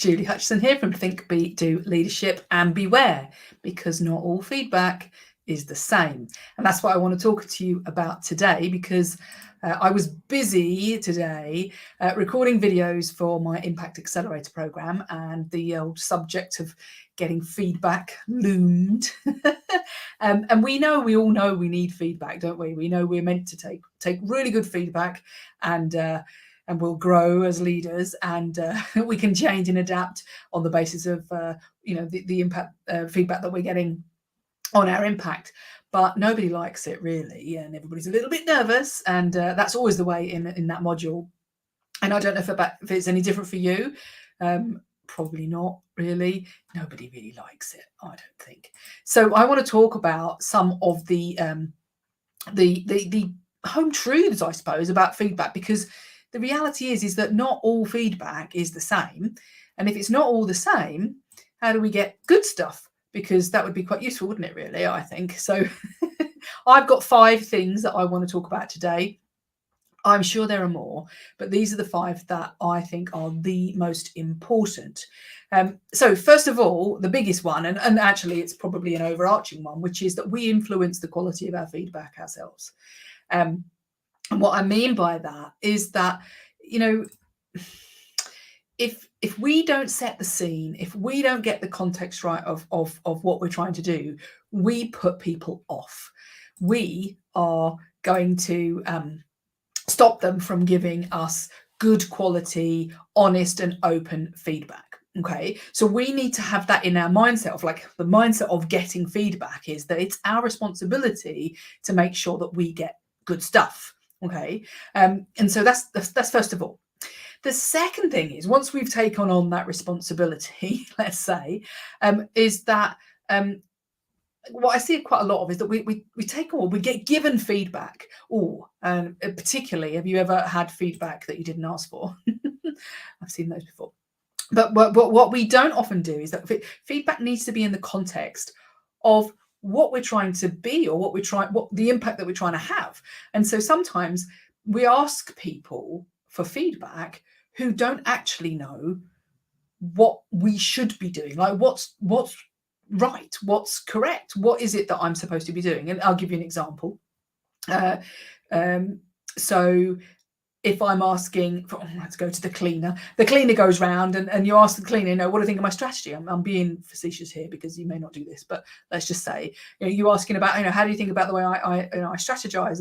Julie Hutchison here from Think, Be, Do Leadership, and beware, because not all feedback is the same. And that's what I want to talk to you about today, because I was busy today recording videos for my Impact Accelerator Programme, and the old subject of getting feedback loomed. And we all know we need feedback, don't we? We know we're meant to take really good feedback, and we'll grow as leaders, and we can change and adapt on the basis of the impact feedback that we're getting on our impact. But nobody likes it really, and everybody's a little bit nervous, and that's always the way in that module. And I don't know if it's any different for you. Probably not really. Nobody really likes it, I don't think. So I want to talk about some of the home truths, I suppose, about feedback, because the reality is that not all feedback is the same. And if it's not all the same, how do we get good stuff? Because that would be quite useful, wouldn't it, really, I think. So I've got 5 things that I want to talk about today. I'm sure there are more, but these are the 5 that I think are the most important. So first of all, the biggest one, and actually it's probably an overarching one, which is that we influence the quality of our feedback ourselves. And what I mean by that is that, if we don't set the scene, if we don't get the context right of what we're trying to do, we put people off. We are going to stop them from giving us good quality, honest and open feedback. Okay, so we need to have that in our mindset of, like, the mindset of getting feedback is that it's our responsibility to make sure that we get good stuff. Okay, and so that's first of all. The second thing is, once we've taken on that responsibility, let's say, is that what I see quite a lot of is that we get given feedback. And particularly, have you ever had feedback that you didn't ask for? I've seen those before. But what we don't often do is that feedback needs to be in the context of what we're trying to be, or what the impact that we're trying to have. And so sometimes we ask people for feedback who don't actually know what we should be doing, like what's right, what's correct, what is it that I'm supposed to be doing. And I'll give you an example. So if I'm asking for, let's go to the cleaner goes round, and you ask the cleaner, what do you think of my strategy? I'm being facetious here, because you may not do this, but let's just say, you asking about, how do you think about the way I strategize?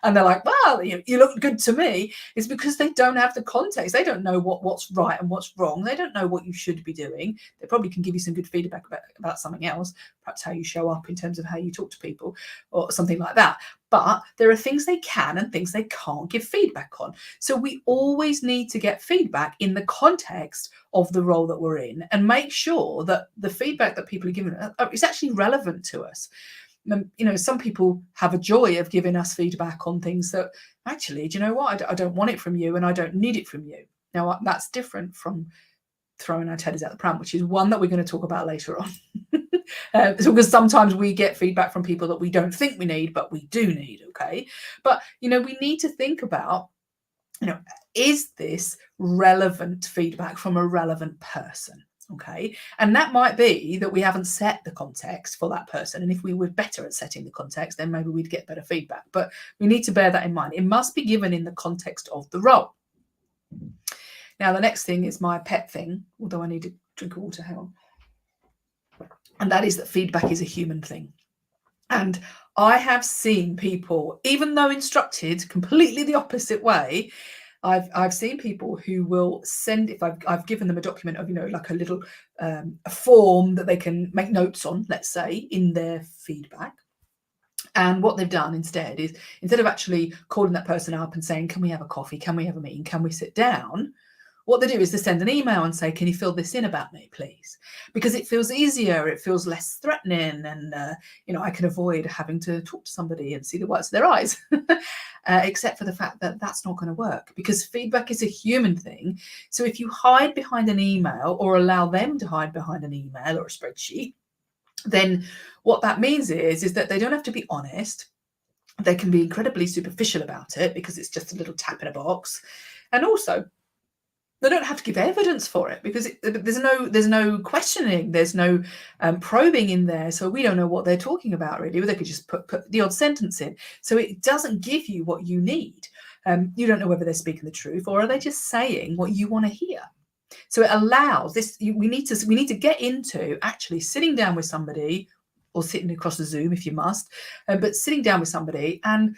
And they're like, well, you look good to me. It's because they don't have the context. They don't know what's right and what's wrong. They don't know what you should be doing. They probably can give you some good feedback about something else, perhaps how you show up in terms of how you talk to people or something like that. But there are things they can and things they can't give feedback on. So we always need to get feedback in the context of the role that we're in, and make sure that the feedback that people are giving is actually relevant to us. Some people have a joy of giving us feedback on things that actually, do you know what? I don't want it from you, and I don't need it from you. Now, that's different from throwing our teddies out the pram, which is one that we're going to talk about later on. Because sometimes we get feedback from people that we don't think we need, but we do need. Okay, but we need to think about, is this relevant feedback from a relevant person? Okay, and that might be that we haven't set the context for that person, and if we were better at setting the context, then maybe we'd get better feedback. But we need to bear that in mind. It must be given in the context of the role. Now, the next thing is my pet thing, although I need to drink of water, hang on. And that is that feedback is a human thing. And I have seen people, even though instructed completely the opposite way, I've seen people who will send, if I've given them a document of, like a little a form that they can make notes on, let's say, in their feedback. And what they've done instead is, instead of actually calling that person up and saying, can we have a coffee? Can we have a meeting? Can we sit down? What they do is they send an email and say, can you fill this in about me, please? Because it feels easier, it feels less threatening, and I can avoid having to talk to somebody and see the whites of their eyes. Except for the fact that that's not going to work, because feedback is a human thing. So if you hide behind an email, or allow them to hide behind an email or a spreadsheet, then what that means is that they don't have to be honest. They can be incredibly superficial about it, because it's just a little tap in a box. And also, They don't have to give evidence for it because there's no questioning, there's no probing in there, so we don't know what they're talking about really. They could just put the odd sentence in, so it doesn't give you what you need. You don't know whether they're speaking the truth or are they just saying what you want to hear. So it allows this. We need to get into actually sitting down with somebody, or sitting across the Zoom if you must, but sitting down with somebody and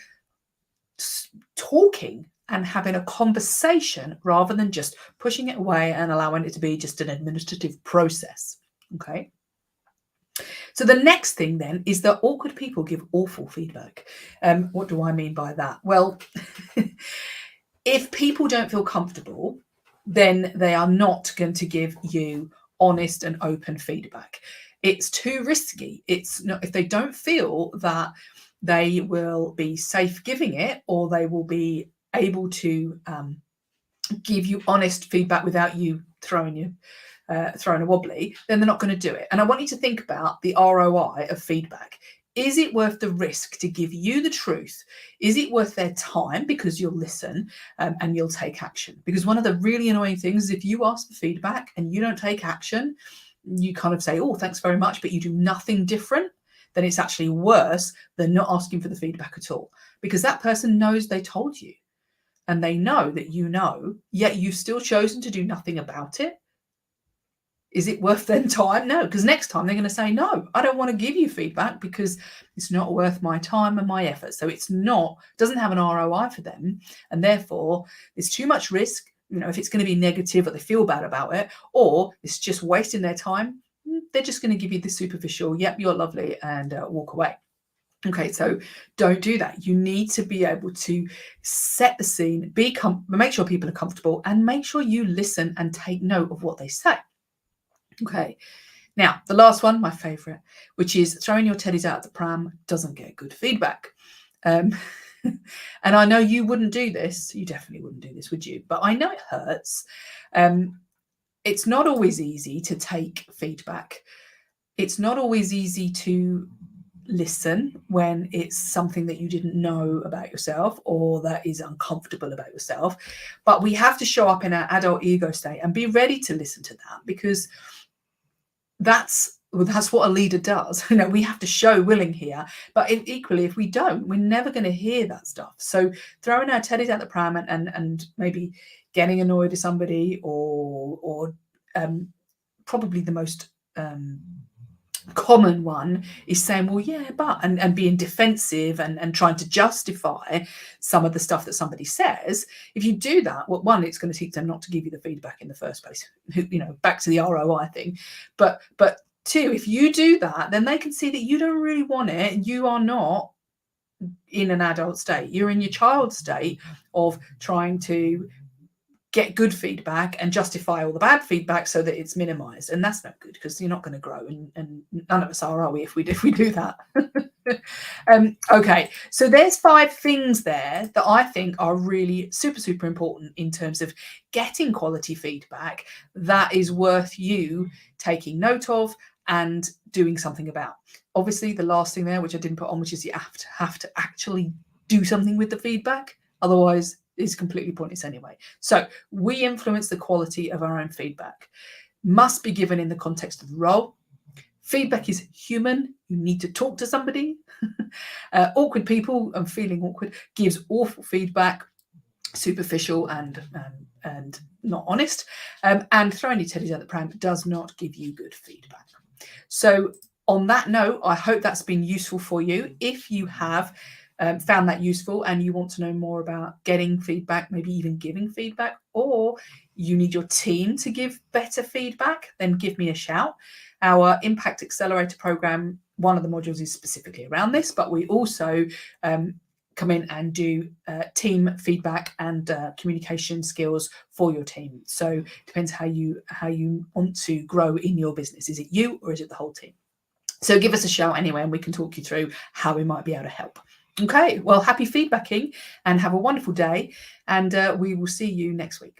talking and having a conversation rather than just pushing it away and allowing it to be just an administrative process. Okay. So the next thing then is that awkward people give awful feedback. What do I mean by that? Well, if people don't feel comfortable, then they are not going to give you honest and open feedback. It's too risky. It's not, if they don't feel that they will be safe giving it, or they will be able to give you honest feedback without you throwing a wobbly, then they're not going to do it. And I want you to think about the ROI of feedback. Is it worth the risk to give you the truth? Is it worth their time because you'll listen and you'll take action? Because one of the really annoying things is if you ask for feedback and you don't take action, you kind of say, oh, thanks very much, but you do nothing different, then it's actually worse than not asking for the feedback at all. Because that person knows they told you and they know that you know, yet you've still chosen to do nothing about it. Is it worth their time? No, because next time they're going to say, no, I don't want to give you feedback because it's not worth my time and my effort. So doesn't have an ROI for them. And therefore, there's too much risk. If it's going to be negative or they feel bad about it, or it's just wasting their time, they're just going to give you the superficial, yep, you're lovely, and walk away. Okay, so don't do that. You need to be able to set the scene, make sure people are comfortable, and make sure you listen and take note of what they say. Okay, now the last one, my favorite, which is throwing your teddies out of the pram doesn't get good feedback. And I know you wouldn't do this. You definitely wouldn't do this, would you? But I know it hurts. It's not always easy to take feedback. It's not always easy to listen when it's something that you didn't know about yourself or that is uncomfortable about yourself. But we have to show up in our adult ego state and be ready to listen to that, because that's what a leader does. We have to show willing here, but equally, if we don't, we're never going to hear that stuff. So throwing our teddies out the pram and maybe getting annoyed at somebody, or probably the most common one is saying, well, yeah, but, and being defensive and trying to justify some of the stuff that somebody says. If you do that, well, one, it's going to teach them not to give you the feedback in the first place, back to the ROI thing. But two, if you do that, then they can see that you don't really want it. You are not in an adult state. You're in your child state of trying to get good feedback and justify all the bad feedback so that it's minimized. And that's not good, because you're not going to grow, and none of us are we, if we do that? Okay, so there's 5 things there that I think are really super, super important in terms of getting quality feedback that is worth you taking note of and doing something about. Obviously, the last thing there, which I didn't put on, which is you have to actually do something with the feedback. Otherwise, is completely pointless anyway. So we influence the quality of our own feedback. Must be given in the context of the role. Feedback is human. You need to talk to somebody. Awkward people and feeling awkward gives awful feedback, superficial and not honest. And throwing your teddies out the pram does not give you good feedback. So on that note, I hope that's been useful for you. If you have found that useful and you want to know more about getting feedback, maybe even giving feedback, or you need your team to give better feedback, then give me a shout. Our Impact Accelerator Programme, one of the modules is specifically around this, but we also come in and do team feedback and communication skills for your team. So it depends how you want to grow in your business. Is it you or is it the whole team? So give us a shout anyway, and we can talk you through how we might be able to help. Okay, well, happy feedbacking and have a wonderful day, and we will see you next week.